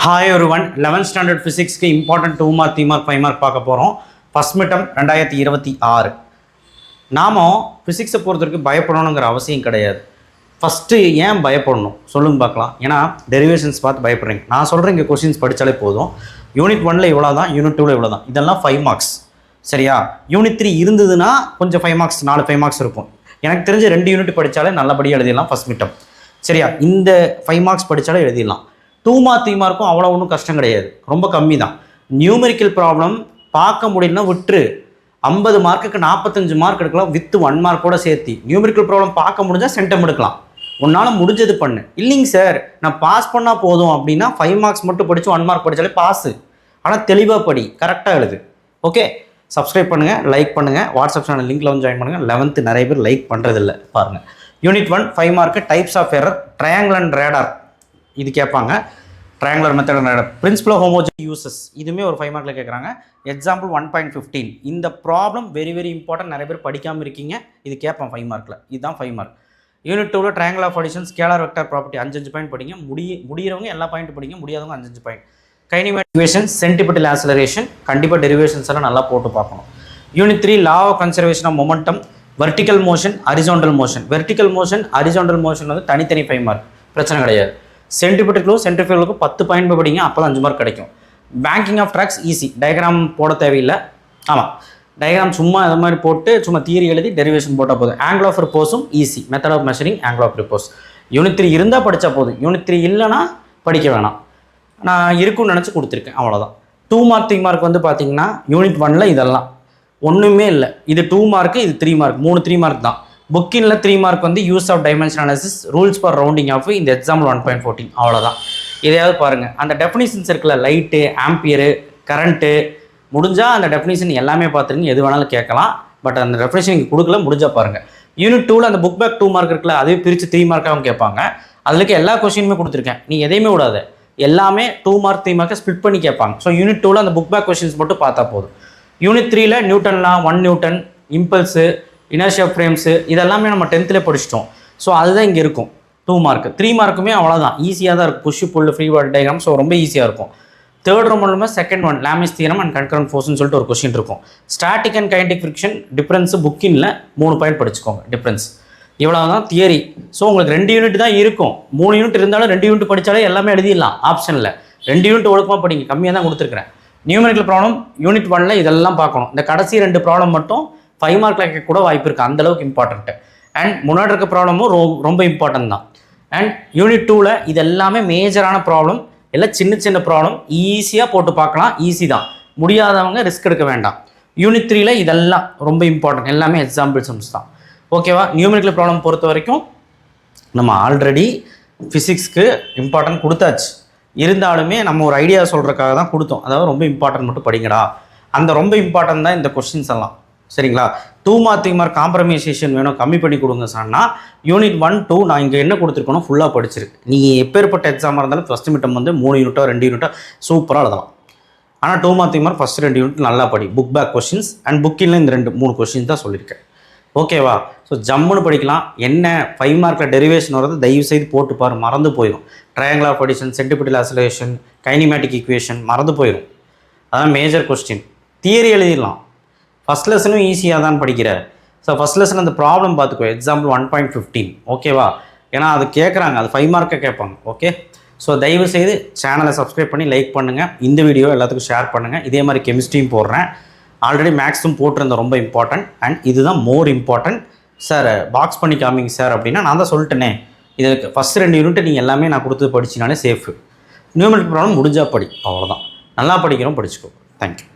Hi everyone, 11th standard physics की important 2 mark 3 mark 5 mark பார்க்க போகிறோம். First midterm 2026. நாம் ஃபிசிக்ஸை பொறுத்தவரைக்கு பயப்படணுங்கிற அவசியம் கிடையாது. ஃபஸ்ட்டு ஏன் பயப்படணும் சொல்லுங்க பார்க்கலாம். ஏன்னா டெரிவேஷன்ஸ் பார்த்து பயப்படுறீங்க. நான் சொல்கிறேன் இங்கே கொஷின்ஸ் படித்தாலே போதும். யூனிட் 1ல் இவ்வளோ தான், யூனிட் 2ல் இவ்வளோ தான். இதெல்லாம் 5 மார்க்ஸ் சரியா. யூனிட் 3 இருந்ததுன்னா கொஞ்சம் 5 மார்க்ஸ் 4-5 மார்க்ஸ் இருக்கும். எனக்கு தெரிஞ்ச 2 யூனிட் படித்தாலே நல்லபடியாக எழுதிடலாம் ஃபஸ்ட் மிட்டம் சரியா. இந்த 5 மார்க்ஸ் படித்தாலே எழுதிடலாம். 2 மார்க் 3 மார்க்கும் அவ்வளோ ஒன்றும் கஷ்டம் கிடையாது, ரொம்ப கம்மி தான். நியூமெரிக்கல் ப்ராப்ளம் பார்க்க முடியலன்னா விட்டுரு. 50 மார்க்குக்கு 45 மார்க் எடுக்கலாம் வித் 1 மார்க்கோட சேர்த்து. நியூமெரிக்கல் ப்ராப்ளம் பார்க்க முடிஞ்சால் சென்டம் எடுக்கலாம். உன்னால் முடிஞ்சது பண்ணு. இல்லைங்க சார் நான் பாஸ் பண்ணால் போதும் அப்படின்னா 5 மார்க்ஸ் மட்டும் படித்து 1 மார்க் படித்தாலே பாஸு. ஆனால் தெளிவாக படி, கரெக்டாக எழுது. ஓகே, சப்ஸ்கிரைப் பண்ணுங்கள், லைக் பண்ணுங்கள், வாட்ஸ்அப் சேனல் லிங்க்கில் வந்து ஜாயின் பண்ணுங்கள். 11th நிறைய பேர் லைக் பண்ணுறதில்ல பாருங்கள். Unit 1 5 mark types of error, triangle and radar இது கேட்பாங்க. Triangular method and principle of homogeneity uses இதுவுமே ஒரு 5 மார்க்கில் கேட்குறாங்க. எக்ஸாம்பிள் 1.15 இந்த ப்ராப்ளம் வெரி வெரி இம்பார்ட்டன்ட். நிறைய பேர் படிக்காமல் இருக்கீங்க, இது கேட்பேன் 5 மார்க்கில். இதுதான் 5 மார்க். யூனிட் 2ல் triangle of addition, scalar vector property 5 point படிங்க. முடிகிறவங்க எல்லா பாயிண்ட் படிங்க, முடியாதவங்க 5 point. Kinematic equation, centripetal acceleration கண்டிப்பாக டெரிவேஷன்ஸ் எல்லாம் நல்லா போட்டு பார்க்கணும். Unit 3 law of conservation of momentum, vertical motion, horizontal motion. Vertical motion horizontal motion வந்து தனித்தனி 5 மார்க், பிரச்சனை கிடையாது. சென்டிபிட்டலுக்கும் சென்ட்ரிஃபியூகலுக்கும் 10 பாயிண்ட் படிங்க, அப்போ தான் 5 மார்க் கிடைக்கும். Banking of tracks easy, diagram போட தேவையில்லை. ஆமாம், டயக்ராம் சும்மா இது மாதிரி போட்டு சும்மா தியரி எழுதி டெரிவேஷன் போட்டால் போதும். ஆங்கிள் ஆஃப் ரிப்போஸும் easy, method of measuring angle of repose. Unit 3 இருந்தால் படித்தா போதும். யூனிட் 3 இல்லைனா படிக்க வேணாம். நான் இருக்குன்னு நினச்சி கொடுத்துருக்கேன், அவ்வளோதான். 2 மார்க் 3 மார்க் வந்து பார்த்தீங்கன்னா யூனிட் 1ல் இதெல்லாம் ஒன்றுமே இல்லை. இது 2 மார்க்கு, இது 3 மார்க், 3 மார்க் தான். புக்கின்ல 3 மார்க் வந்து use of dimension analysis, rules for rounding off, இந்த எக்ஸாம்பிள் 1.14 அவ்வளோதான். இதையாவது பாருங்கள். அந்த டெஃபினிஷன்ஸ் இருக்குல்ல, லைட்டு, ஆம்பியரு, கரண்ட்டு, முடிஞ்சால் அந்த டெஃபினிஷன் எல்லாமே பார்த்துருங்க, எது வேணாலும் கேட்கலாம். பட் அந்த டெஃபினிஷன் இங்கே கொடுக்கல, முடிஞ்சால் பாருங்கள். யூனிட் 2ல் அந்த புக் பேக் 2 மார்க் இருக்குல்ல, அதே பிரித்து 3 மார்க்காகவும் கேட்பாங்க. அதுக்கு எல்லா கொஸ்டினுமே கொடுத்துருக்கேன், நீ எதையுமே விடாது. எல்லாமே 2 மார்க் 3 மார்க்கை ஸ்பிளிட் பண்ணி கேட்பாங்க. ஸோ யூனிட் 2ல் அந்த புக் பேக் கொஸ்டின்ஸ் மட்டும் பார்த்தா போதும். யூனிட் 3ல் நியூட்டன்லாம் 1 நியூட்டன், இம்பல்ஸு, இனர்ஷியா ஃப்ரேம்ஸு இதெல்லாமே நம்ம 10th படிச்சிட்டோம். ஸோ அதுதான் இங்கே இருக்கும் 2 மார்க். 3 மார்க்குமே அவ்வளோதான், ஈஸியாக தான் இருக்கும். Push pull free body diagram, so ரொம்ப ஈஸியாக இருக்கும். தேர்ட் ரொம்பலுமே second one Lami's theorem and concurrent ஃபோர்ஸ்னு சொல்லிட்டு ஒரு கொஸ்டின் இருக்கும். Static and kinetic friction difference புக்கின்ல 3 பாயிண்ட் படிச்சுக்கோங்க டிஃப்ரென்ஸ். இவ்வளோ தான் தியரி. ஸோ உங்களுக்கு 2 யூனிட் தான் இருக்கும். 3 யூனிட் இருந்தாலும் 2 யூனிட் படித்தாலே எல்லாமே எழுதிடலாம் ஆப்ஷனில். 2 யூனிட் ஒழுக்கமாக படிங்க, கம்மியாக தான் கொடுத்துருக்குறேன். நியூமெரிக்கல் ப்ராப்ளம் யூனிட் 1ல் இதெல்லாம் பார்க்கணும். இந்த கடைசி 2 ப்ராப்ளம் மட்டும் 5 மார்க்கில் கேட்க கூட வாய்ப்பு இருக்குது, அந்தளவுக்கு இம்பார்ட்டன்ட்டு. அண்ட் முன்னாடி இருக்க ப்ராப்ளமும் ரொம்ப இம்பார்ட்டன்ட் தான். அண்ட் யூனிட் 2ல் இது எல்லாமே மேஜரான ப்ராப்ளம், எல்லாம் சின்ன சின்ன ப்ராப்ளம், ஈஸியாக போட்டு பார்க்கலாம், ஈஸி தான். முடியாதவங்க ரிஸ்க் எடுக்க வேண்டாம். யூனிட் 3ல் இதெல்லாம் ரொம்ப இம்பார்ட்டன்ட், எல்லாமே எக்ஸாம்பிள் சம்ஸ் தான். ஓகேவா. நியூமெரிக்கல் ப்ராப்ளம் பொறுத்த வரைக்கும் நம்ம ஆல்ரெடி ஃபிசிக்ஸ்க்கு இம்பார்ட்டன்ட் கொடுத்தாச்சு. இருந்தாலுமே நம்ம ஒரு ஐடியா சொல்கிறதுக்காக தான் கொடுத்தோம். அதாவது ரொம்ப இம்பார்ட்டன்ட் மட்டும் படிங்கடா, அந்த ரொம்ப இம்பார்ட்டன்ட் தான் இந்த கொஸ்டின்ஸ் எல்லாம் சரிங்களா. 2 மார்க் 3 மார்க் காம்ப்ரமைசேஷன் வேணும், கம்மி பண்ணி கொடுங்க சார்னா யூனிட் 1 2 நான் இங்கே என்ன கொடுத்துருக்கணும் ஃபுல்லாக படிச்சிருக்கு. நீங்கள் எப்பேற்பட்ட எக்ஸாமாக இருந்தாலும் ஃபஸ்ட் மிட்டம் வந்து 3 யூனிட்டோ 2 யூனிட்டோ சூப்பராக எழுதலாம். ஆனால் 2 மார்க் 3 மார்க் ஃபஸ்ட் 2 யூனிட் நல்லா படி. புக் பேக் கொஸ்டின்ஸ் அண்ட் புக்கில் இந்த 2-3 கொஸ்டின்ஸ் தான் சொல்லியிருக்கேன். ஓகேவா. ஸோ ஜம்முன்னு படிக்கலாம். என்ன 5 மார்க்கில் டெரிவேஷன் வரது தயவு செய்து போட்டு பாரு, மறந்து போயிடும். Triangle of addition, centripetal acceleration, kinematic equation மறந்து போயிடும். அதான் மேஜர் கொஸ்டின். தியரி எழுதிடலாம். ஃபஸ்ட் லெசனும் ஈஸியாக தான் படிக்கிறார். ஸோ ஃபஸ்ட் லெசன் அந்த ப்ராப்ளம் பார்த்துக்கோ, எக்ஸாம்பிள் 1.15 ஓகேவா. ஏன்னா அது கேட்குறாங்க, அது 5 மார்க்கை கேட்பாங்க. ஓகே. ஸோ தயவு செய்து சேனலை சப்ஸ்கிரைப் பண்ணி லைக் பண்ணுங்கள். இந்த வீடியோ எல்லாத்துக்கும் ஷேர் பண்ணுங்கள். இதே மாதிரி கெமிஸ்ட்ரியும் போடுறேன், ஆல்ரெடி மேக்ஸும் போட்டிருந்தேன், ரொம்ப இம்பார்ட்டன்ட். அண்ட் இதுதான் மோர் இம்பார்ட்டன்ட். சார் பாக்ஸ் பண்ணி காமிங்க சார் அப்படின்னா நான் தான் சொல்லிட்டேனே, இதுக்கு ஃபஸ்ட் 2 யூனிட் நீங்கள் எல்லாமே நான் கொடுத்து படிச்சினாலே சேஃபு. நியூமெரிக்கல் ப்ராப்ளம் முடிஞ்சால் படி, அவ்வளோதான். நல்லா படிக்கிறோம், படிச்சுக்கோ. தேங்க்யூ.